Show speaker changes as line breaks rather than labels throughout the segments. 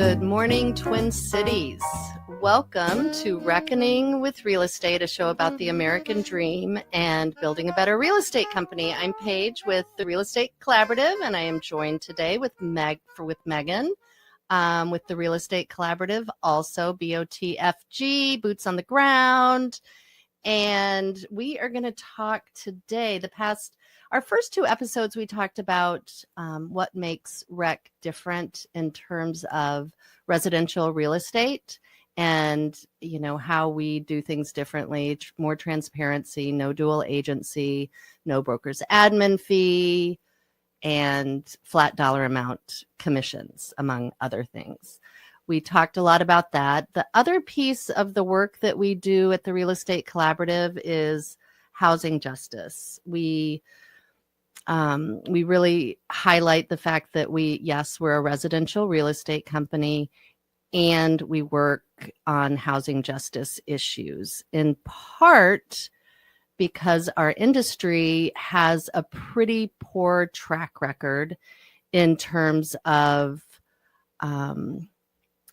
Good morning, Twin Cities. Welcome to Reckoning with Real Estate, a show about the American dream and building a better real estate company. I'm Paige with the Real Estate Collaborative, and I am joined today with Megan with the Real Estate Collaborative, also BOTFG, Boots on the Ground. And we are going to talk today, our first two episodes, we talked about what makes REC different in terms of residential real estate and, you know, how we do things differently, more transparency, no dual agency, no broker's admin fee, and flat dollar amount commissions, among other things. We talked a lot about that. The other piece of the work that we do at the Real Estate Collaborative is housing justice. We really highlight the fact that we're a residential real estate company, and we work on housing justice issues, in part because our industry has a pretty poor track record in terms of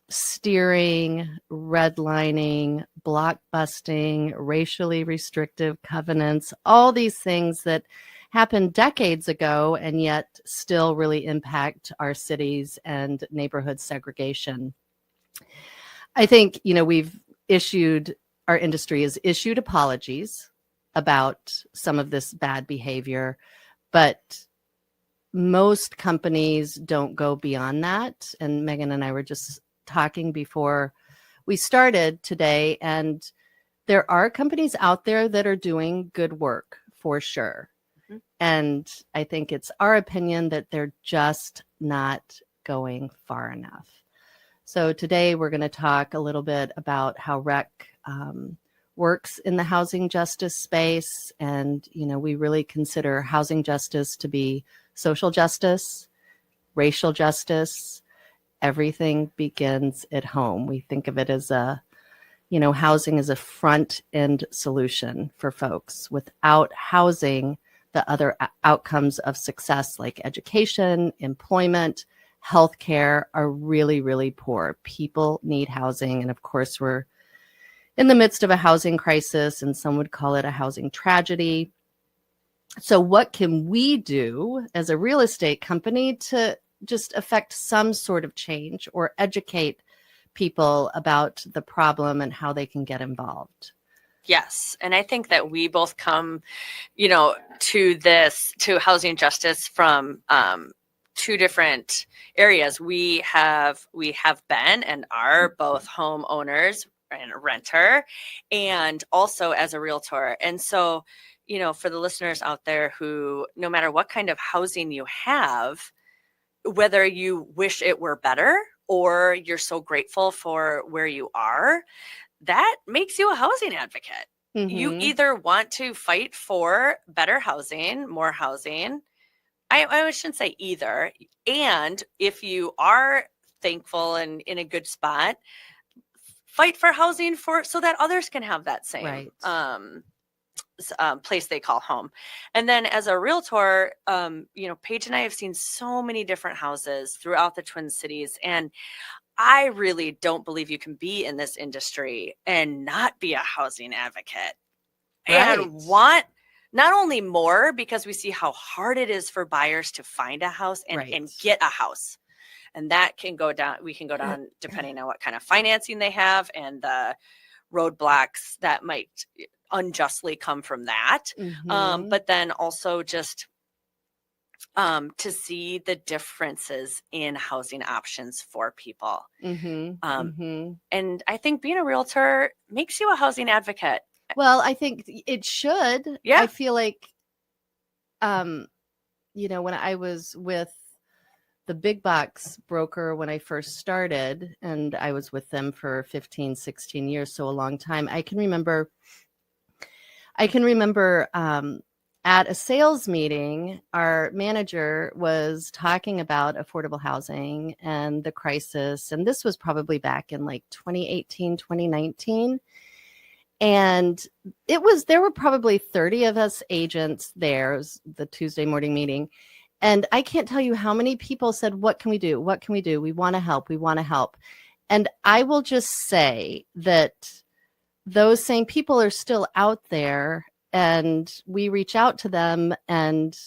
steering, redlining, blockbusting, racially restrictive covenants, all these things that happened decades ago and yet still really impact our cities and neighborhood segregation. I think, you know, our industry has issued apologies about some of this bad behavior, but most companies don't go beyond that. And Megan and I were just talking before we started today, and there are companies out there that are doing good work for sure. Mm-hmm. And I think it's our opinion that they're just not going far enough. So today we're going to talk a little bit about how REC works in the housing justice space. And, you know, we really consider housing justice to be social justice, racial justice. Everything begins at home. We think of it as housing is a front end solution for folks. Without housing, the other outcomes of success like education, employment, healthcare are really, really poor. People need housing. And of course, we're in the midst of a housing crisis, and some would call it a housing tragedy. So what can we do as a real estate company to just affect some sort of change or educate people about the problem and how they can get involved?
Yes. And I think that we both come, to housing justice from two different areas. We have been and are both homeowners and a renter, and also as a realtor. And so, for the listeners out there who, no matter what kind of housing you have, whether you wish it were better or you're so grateful for where you are, that makes you a housing advocate. Mm-hmm. You either want to fight for better housing, more housing. I shouldn't say either. And if you are thankful and in a good spot, fight for housing so that others can have that same place they call home. And then as a realtor, Paige and I have seen so many different houses throughout the Twin Cities. And I really don't believe you can be in this industry and not be a housing advocate. Right. And want not only more, because we see how hard it is for buyers to find a house and get a house. And that can go down, we can go down depending on what kind of financing they have and the roadblocks that might unjustly come from that. Mm-hmm. But then also just to see the differences in housing options for people. Mm-hmm. And I think being a realtor makes you a housing advocate.
Well, I think it should. Yeah. I feel like, when I was with the big box broker when I first started, and I was with them for 15, 16 years, so a long time. I can remember at a sales meeting, our manager was talking about affordable housing and the crisis. And this was probably back in like 2018, 2019. And there were probably 30 of us agents there. It was the Tuesday morning meeting. And I can't tell you how many people said, what can we do? What can we do? We want to help. We want to help. And I will just say that those same people are still out there, and we reach out to them and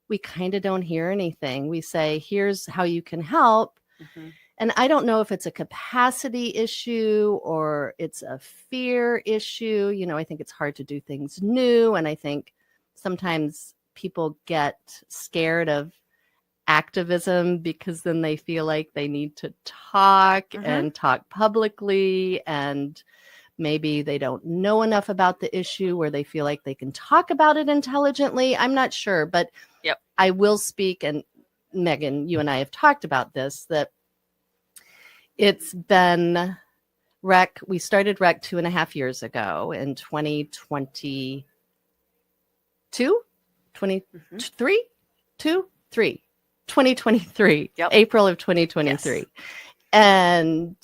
we kind of don't hear anything. We say, here's how you can help.
Mm-hmm.
And I don't know if it's a capacity issue or it's a fear issue. You know, I think it's hard to do things new. And I think sometimes people get scared of activism because then they feel like they need to talk
Mm-hmm.
and talk publicly, and maybe they don't know enough about the issue where they feel like they can talk about it intelligently. I'm not sure, but
Yep.
I will speak, and Megan, you and I have talked about this, that it's been we started REC 2.5 years ago in 2022, 23, 2023,
Yep.
April of 2023.
Yes.
And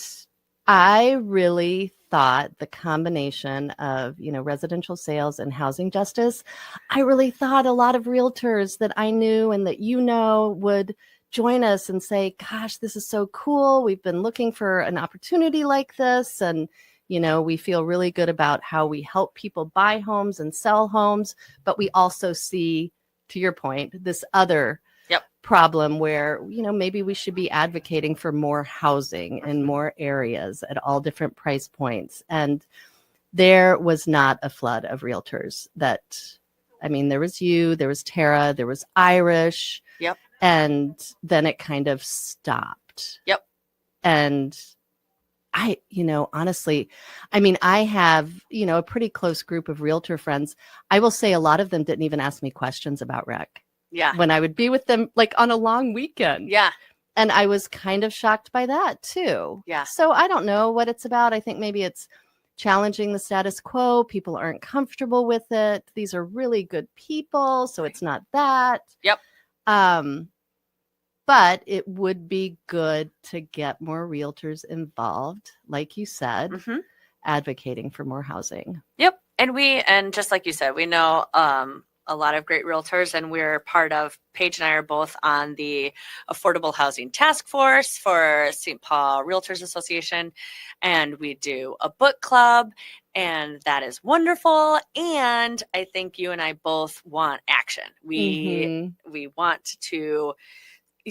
I really thought the combination of, you know, residential sales and housing justice, I really thought a lot of realtors that I knew and that you know would join us and say, gosh, this is so cool. We've been looking for an opportunity like this. And, you know, we feel really good about how we help people buy homes and sell homes. But we also see, to your point, this other problem where, you know, maybe we should be advocating for more housing in more areas at all different price points. And there was not a flood of realtors that, I mean, there was you, there was Tara, there was Irish.
Yep.
And then it kind of stopped.
Yep.
And I, you know, honestly, I mean, I have, you know, a pretty close group of realtor friends. I will say a lot of them didn't even ask me questions about REC.
Yeah.
When I would be with them, like on a long weekend.
Yeah.
And I was kind of shocked by that too.
Yeah.
So I don't know what it's about. I think maybe it's challenging the status quo. People aren't comfortable with it. These are really good people. So it's not that.
Yep.
But it would be good to get more realtors involved, like you said, advocating for more housing.
Yep. And just like you said, we know a lot of great realtors, and we're part of, Paige and I are both on the Affordable Housing Task Force for St. Paul Realtors Association, and we do a book club, and that is wonderful. And I think you and I both want action. We want to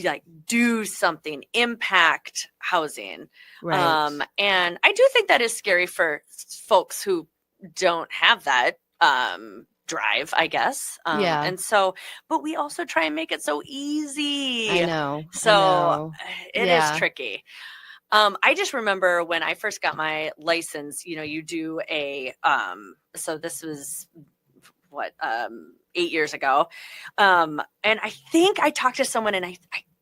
like do something, impact housing.
Right.
And I do think that is scary for folks who don't have that drive, I guess.
Yeah.
And so, but we also try and make it so easy.
I know.
So it
Yeah.
is tricky. I just remember when I first got my license, you know, you do a, so this was what, 8 years ago. And I think I talked to someone, and I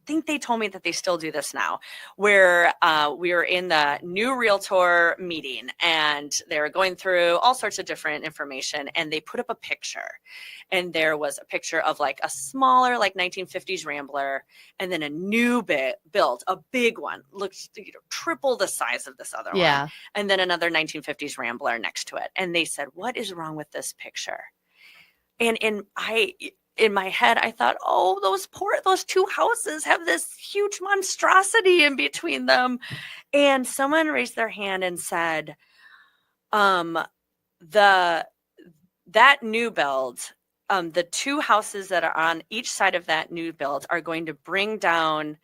think they told me that they still do this now, where we were in the new realtor meeting, and they were going through all sorts of different information, and they put up a picture, and there was a picture of like a smaller, like 1950s Rambler, and then a new build, a big one, looked, you know, triple the size of this other one, and then another 1950s Rambler next to it. And they said, what is wrong with this picture? And in my head, I thought, oh, those two houses have this huge monstrosity in between them. And someone raised their hand and said, that new build, the two houses that are on each side of that new build are going to bring down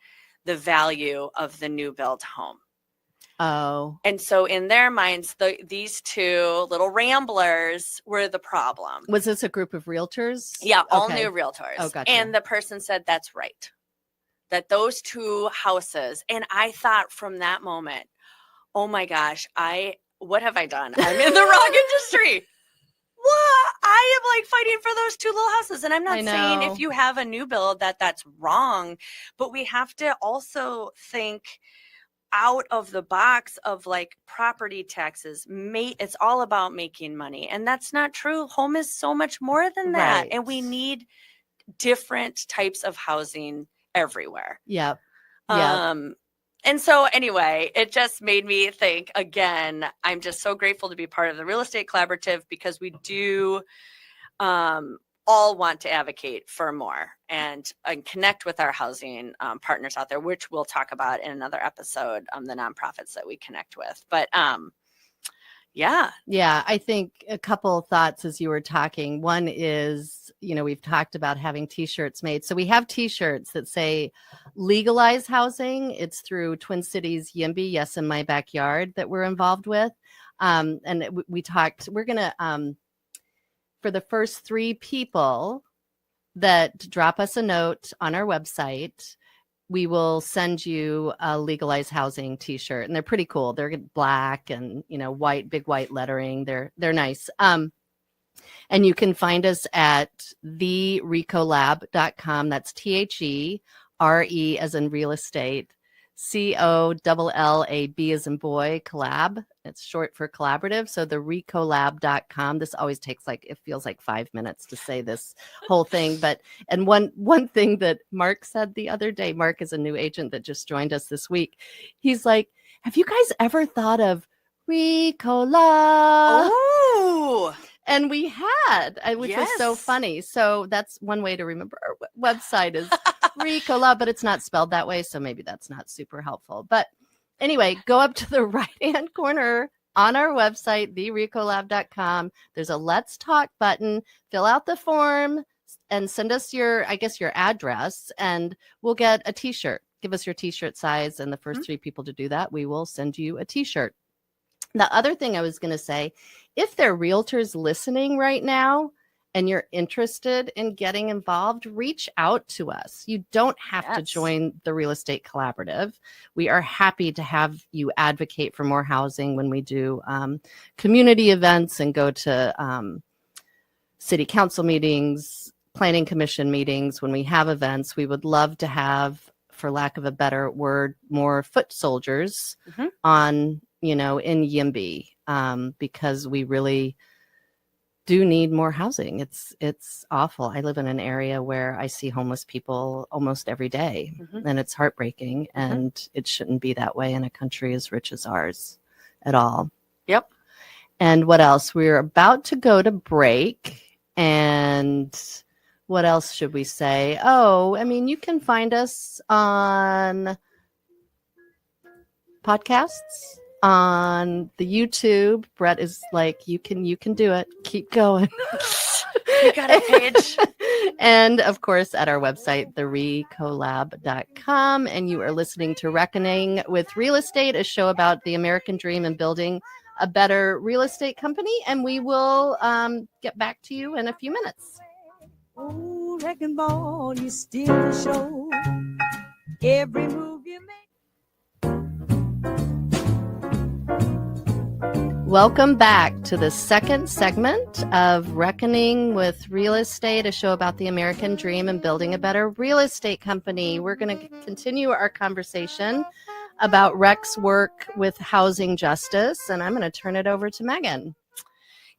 the value of the new build home.
Oh.
And so in their minds, these two little Ramblers were the problem.
Was this a group of realtors?
Yeah, all new realtors.
Oh, gotcha.
And the person said, that's right. That those two houses. And I thought from that moment, oh my gosh, what have I done? I'm in the wrong industry. What? I am like fighting for those two little houses. And I'm not saying if you have a new build that's wrong, but we have to also think out of the box of like property taxes. It's all about making money, and that's not true. Home is so much more than that.
Right.
And we need different types of housing everywhere.
Yep.
And so anyway, it just made me think again, I'm just so grateful to be part of the Real Estate Collaborative, because we do all want to advocate for more and connect with our housing partners out there, which we'll talk about in another episode, the nonprofits that we connect with. But yeah.
Yeah, I think a couple of thoughts as you were talking. One is, we've talked about having T-shirts made. So we have T-shirts that say Legalize Housing. It's through Twin Cities YIMBY, Yes in My Backyard, that we're involved with. And we talked, we're going to, for the first 3 people that drop us a note on our website, we will send you a Legalize Housing T-shirt, and they're pretty cool. They're black and white, big white lettering. They're nice. And you can find us at therecolab.com. That's THERE as in real estate, COLLAB as in boy, collab. It's short for collaborative. So the recolab.com. This always takes it feels like 5 minutes to say this whole thing. And one thing that Mark said the other day, Mark is a new agent that just joined us this week. He's like, have you guys ever thought of Recola?
Oh,
and we had, which was so funny. So that's one way to remember our website is Recola, but it's not spelled that way. So maybe that's not super helpful. But anyway, go up to the right-hand corner on our website, therecolab.com. There's a Let's Talk button. Fill out the form and send us your address, and we'll get a T-shirt. Give us your T-shirt size, and the first 3 people to do that, we will send you a T-shirt. The other thing I was going to say, if there are realtors listening right now and you're interested in getting involved, reach out to us. You don't have to join the Real Estate Collaborative. We are happy to have you advocate for more housing when we do community events and go to city council meetings, planning commission meetings. When we have events, we would love to have, for lack of a better word, more foot soldiers on in YIMBY, because we really do need more housing. It's awful. I live in an area where I see homeless people almost every day, and it's heartbreaking, and it shouldn't be that way in a country as rich as ours at all.
Yep.
And what else? We're about to go to break, and what else should we say? Oh, I mean, you can find us on podcasts, on the YouTube. Brett is like, you can do it. Keep going.
You got a page.
And of course, at our website, therecolab.com. And you are listening to Reckoning with Real Estate, a show about the American dream and building a better real estate company. And we will get back to you in a few minutes.
Oh, wrecking ball, you steal the show. Every move you make.
Welcome back to the second segment of Reckoning with Real Estate, a show about the American dream and building a better real estate company. We're going to continue our conversation about Rec's work with housing justice, and I'm going to turn it over to Megan.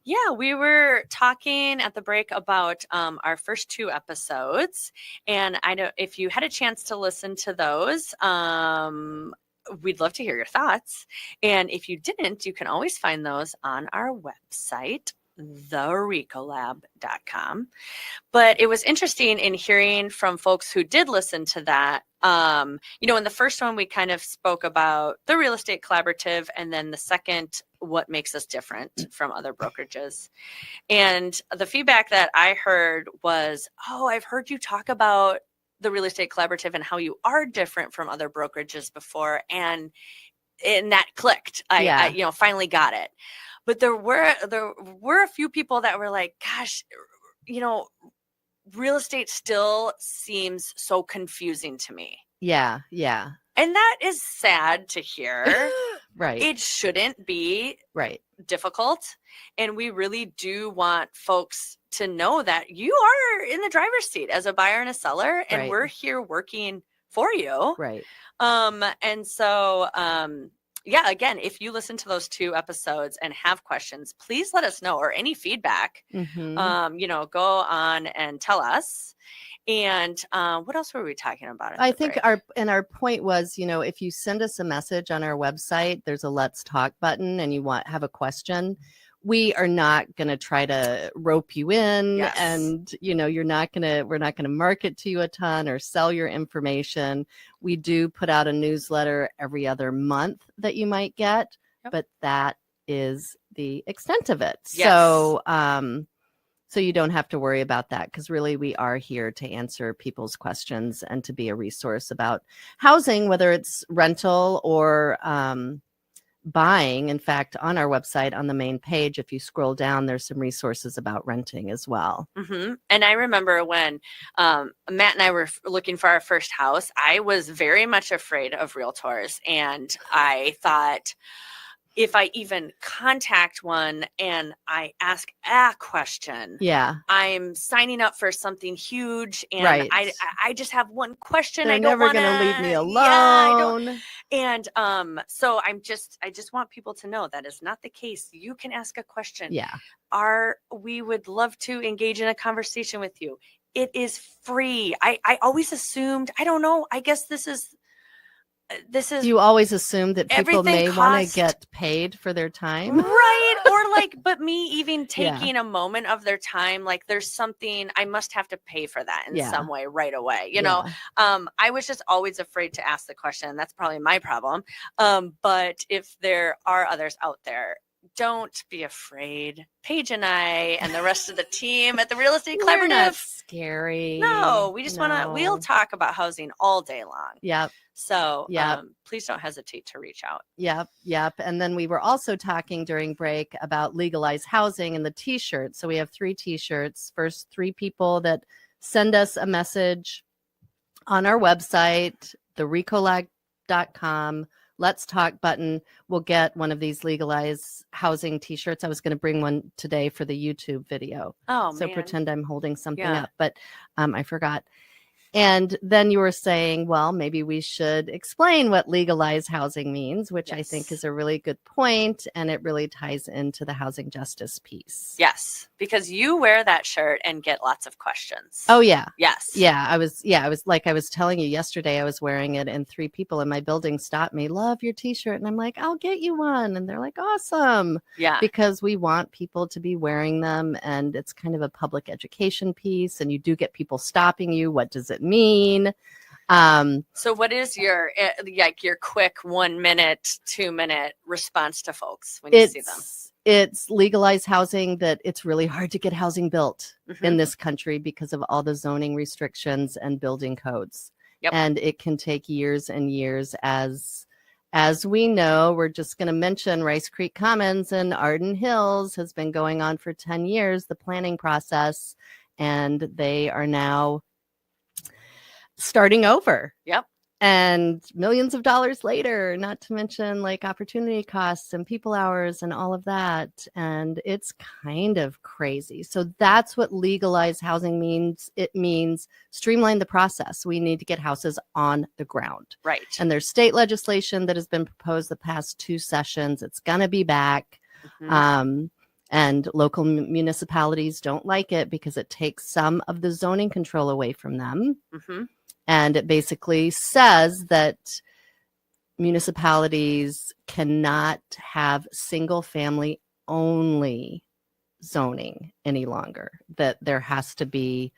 Yeah, we were talking at the break about our first 2 episodes, and I know if you had a chance to listen to those, we'd love to hear your thoughts. And if you didn't, you can always find those on our website, therecolab.com. But it was interesting in hearing from folks who did listen to that. In the first one, we kind of spoke about the real estate collaborative, and then the second, what makes us different from other brokerages. And the feedback that I heard was, oh, I've heard you talk about the real estate collaborative and how you are different from other brokerages before. And that clicked. I finally got it. But there were a few people that were like, gosh, real estate still seems so confusing to me.
Yeah.
And that is sad to hear.
Right.
It shouldn't be difficult. And we really do want folks to know that you are in the driver's seat as a buyer and a seller, and we're here working for you.
Right.
And so, again, if you listen to those 2 episodes and have questions, please let us know, or any feedback, go on and tell us. And what else were we talking about?
I think our point was, if you send us a message on our website, there's a Let's Talk button, and you have a question, we are not going to try to rope you in,
Yes.
and we're not going to market to you a ton or sell your information. We do put out a newsletter every other month that you might get, but that is the extent of it.
Yes.
So you don't have to worry about that, because really we are here to answer people's questions and to be a resource about housing, whether it's rental or buying. In fact, on our website, on the main page, if you scroll down, there's some resources about renting as well.
Mm-hmm. And I remember when Matt and I were looking for our first house, I was very much afraid of realtors. And I thought, if I even contact one and I ask a question, I'm signing up for something huge, and
right.
I just have one question.
They're
I don't
never
want
going to leave me alone.
Yeah, and so I just want people to know that is not the case. You can ask a question.
Yeah.
We would love to engage in a conversation with you. It is free. I always assumed, I don't know, I guess this is
you always assume that people may want to get paid for their time,
right? Or but me even taking a moment of their time, like there's something I must have to pay for that in some way right away. I was just always afraid to ask the question. That's probably my problem. But if there are others out there, don't be afraid. Paige and I and the rest of the team at the Real Estate Collaborative.
We're not scary.
No, we just we'll talk about housing all day long.
Yep.
So please don't hesitate to reach out.
Yep. And then we were also talking during break about Legalize Housing and the T-shirt. So we have 3 T-shirts. First 3 people that send us a message on our website, therecolag.com, Let's Talk button, will get one of these Legalize Housing T-shirts. I was going to bring one today for the YouTube video. So pretend I'm holding something up, but I forgot. And then you were saying, well, maybe we should explain what legalized housing means, which I think is a really good point, and it really ties into the housing justice piece.
Yes, because you wear that shirt and get lots of questions.
Oh yeah.
Yes.
Yeah, I was like I was telling you yesterday, I was wearing it and 3 people in my building stopped me, "Love your T-shirt." And I'm like, "I'll get you one." And they're like, "Awesome."
Yeah.
Because we want people to be wearing them, and it's kind of a public education piece, and you do get people stopping you. What does it mean?
So what is your quick 1 minute, 2 minute response to folks when you see them?
It's legalized housing, that it's really hard to get housing built in this country because of all the zoning restrictions and building codes. And it can take years and years. As we know, we're just going to mention Rice Creek Commons and Arden Hills has been going on for 10 years, the planning process, and they are now starting over. And millions of dollars later, not to mention like opportunity costs and people hours and all of that. And it's kind of crazy. So that's what legalized housing means. It means streamline the process. We need to get houses on the ground.
Right.
And there's state legislation that has been proposed the past 2 sessions. It's going to be back. And local municipalities don't like it because it takes some of the zoning control away from them. And it basically says that municipalities cannot have single family only zoning any longer, that there has to be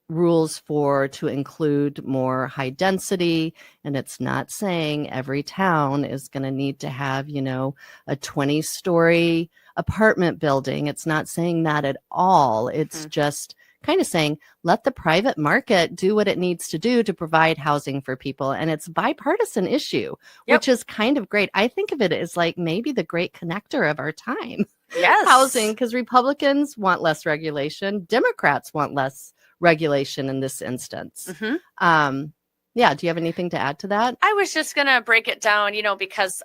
rules to include more high density. And it's not saying every town is going to need to have, a 20-story apartment building. It's not saying that at all. It's just kind of saying, let the private market do what it needs to do to provide housing for people. And it's a bipartisan issue, which is kind of great. I think of it as like maybe the great connector of our time. Housing, because Republicans want less regulation. Democrats want less regulation in this instance. Yeah. Do you have anything to add to that?
I was just going to break it down, because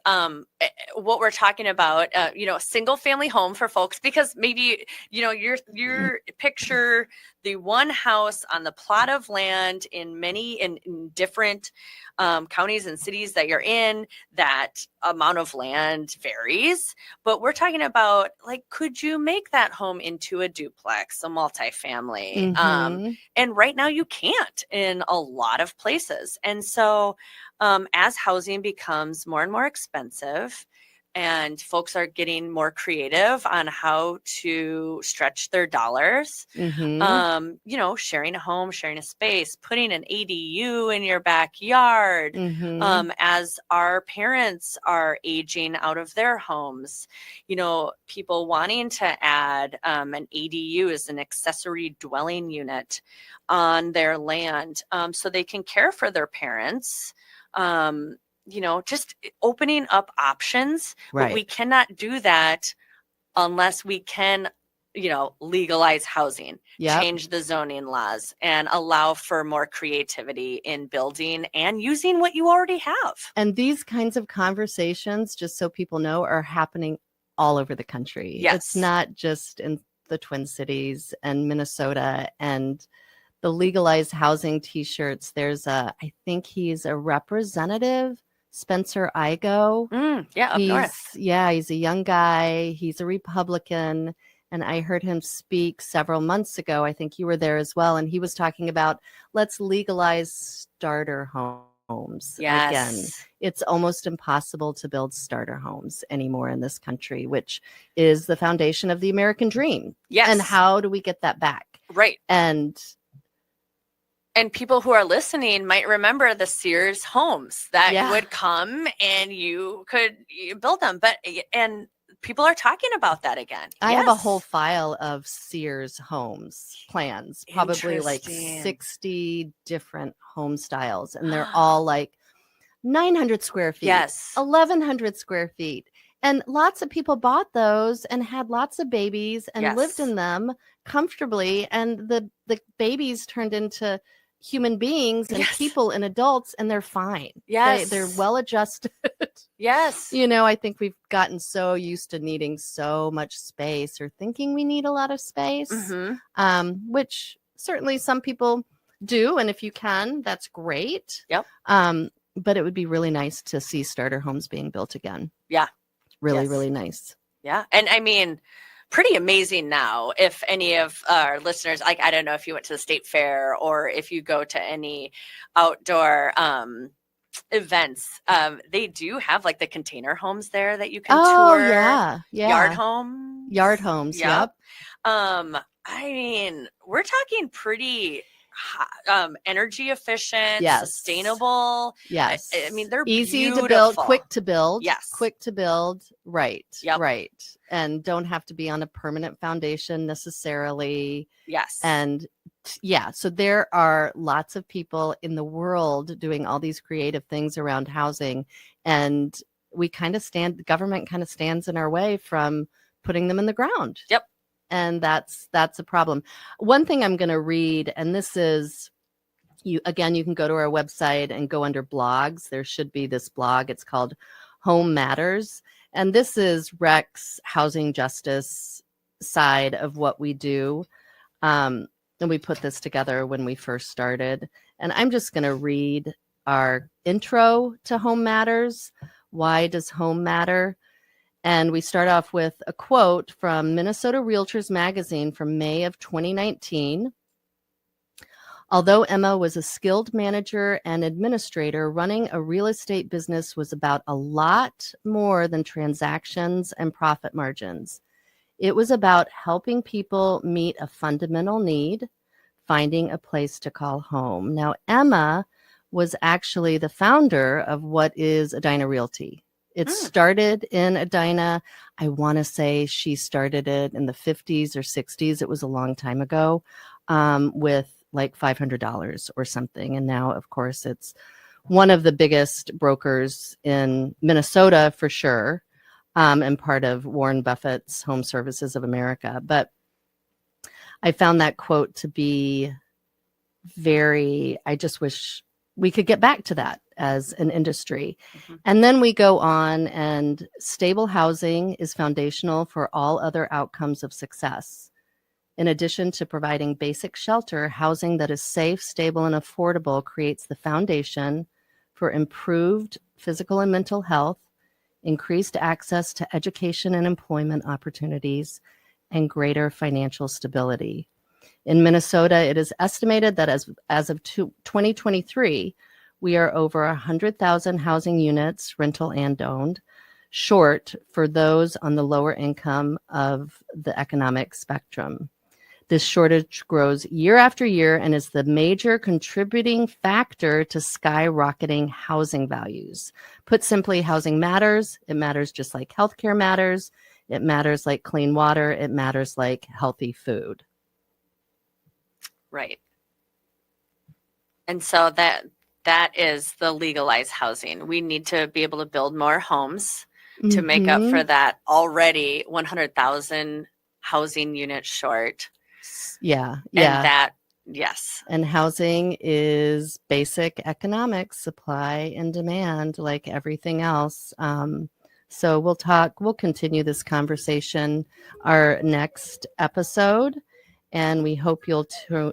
what we're talking about, a single family home for folks, because maybe, your picture the one house on the plot of land in different counties and cities that you're in, that amount of land varies. But we're talking about, like, could you make that home into a duplex, a multifamily? And right now you can't in a lot of places. And so as housing becomes more and more expensive, and folks are getting more creative on how to stretch their dollars. You know, sharing a home, sharing a space, putting an ADU in your backyard. As our parents are aging out of their homes, you know, people wanting to add an ADU as an accessory dwelling unit on their land, so they can care for their parents. You know, just opening up options, but we cannot do that unless we can, you know, legalize housing, change the zoning laws, and allow for more creativity in building and using what you already have.
And these kinds of conversations, just so people know, are happening all over the country.
Yes.
It's not just in the Twin Cities and Minnesota. And the Legalize Housing T-shirts, there's I think he's a representative, Spencer Igo.
Up north.
Yeah, he's a young guy. He's a Republican. And I heard him speak several months ago. I think you were there as well. And he was talking about, let's legalize starter homes.
Yes.
Again, it's almost impossible to build starter homes anymore in this country, which is the foundation of the American dream.
Yes.
And how do we get that back?
Right.
And
people who are listening might remember the Sears homes that would come and you could build them. And people are talking about that again.
I have a whole file of Sears homes plans, probably like 60 different home styles. And they're all like 900 square feet, 1,100 square feet. And lots of people bought those and had lots of babies and lived in them comfortably. And the babies turned into human beings and people and adults, and they're fine. They're well adjusted. You know, I think we've gotten so used to needing so much space, or thinking we need a lot of space, which certainly some people do. And if you can, that's great. But it would be really nice to see starter homes being built again. Really nice.
And I mean, pretty amazing now. If any of our listeners, like, I don't know if you went to the state fair or if you go to any outdoor events, they do have like the container homes there that you can tour. Yard homes. I mean, we're talking pretty energy efficient, sustainable. I mean, they're
easy
beautiful.
to build, quick to build. Quick to build. Right. And don't have to be on a permanent foundation necessarily. And so there are lots of people in the world doing all these creative things around housing, and the government kind of stands in our way from putting them in the ground. And that's a problem. One thing I'm going to read, and this is, you can go to our website and go under blogs. There should be this blog. It's called Home Matters. And this is Rec's housing justice side of what we do. And we put this together when we first started. And I'm just going to read our intro to Home Matters. Why does home matter? And we start off with a quote from Minnesota Realtors Magazine from May of 2019. Although Emma was a skilled manager and administrator, running a real estate business was about a lot more than transactions and profit margins. It was about helping people meet a fundamental need, finding a place to call home. Now, Emma was actually the founder of what is Edina Realty. It started in Edina. I want to say she started it in the 50s or 60s. It was a long time ago, with like $500 or something. And now, of course, it's one of the biggest brokers in Minnesota for sure, and part of Warren Buffett's Home Services of America. But I found that quote to be I just wish we could get back to that as an industry. And then we go on, and stable housing is foundational for all other outcomes of success. In addition to providing basic shelter, housing that is safe, stable, and affordable creates the foundation for improved physical and mental health, increased access to education and employment opportunities, and greater financial stability. In Minnesota, it is estimated that as of 2023, we are over 100,000 housing units, rental and owned, short for those on the lower income of the economic spectrum. This shortage grows year after year and is the major contributing factor to skyrocketing housing values. Put simply, housing matters. It matters just like healthcare matters. It matters like clean water. It matters like healthy food.
Right. And so that is the legalized housing. We need to be able to build more homes to make up for that already 100,000 housing units short.
Yeah.
And that, yes.
And housing is basic economics, supply and demand, like everything else. So we'll continue this conversation our next episode, and we hope you'll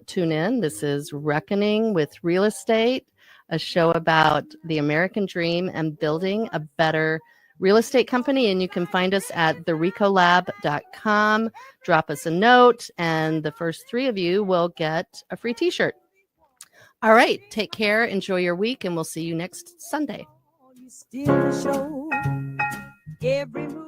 tune in. This is Reckoning with Real Estate, a show about the American dream and building a better real estate company. And you can find us at therecolab.com. Drop us a note, and the first 3 of you will get a free t-shirt. All right. Take care. Enjoy your week, and we'll see you next Sunday.
You steal the show. Every move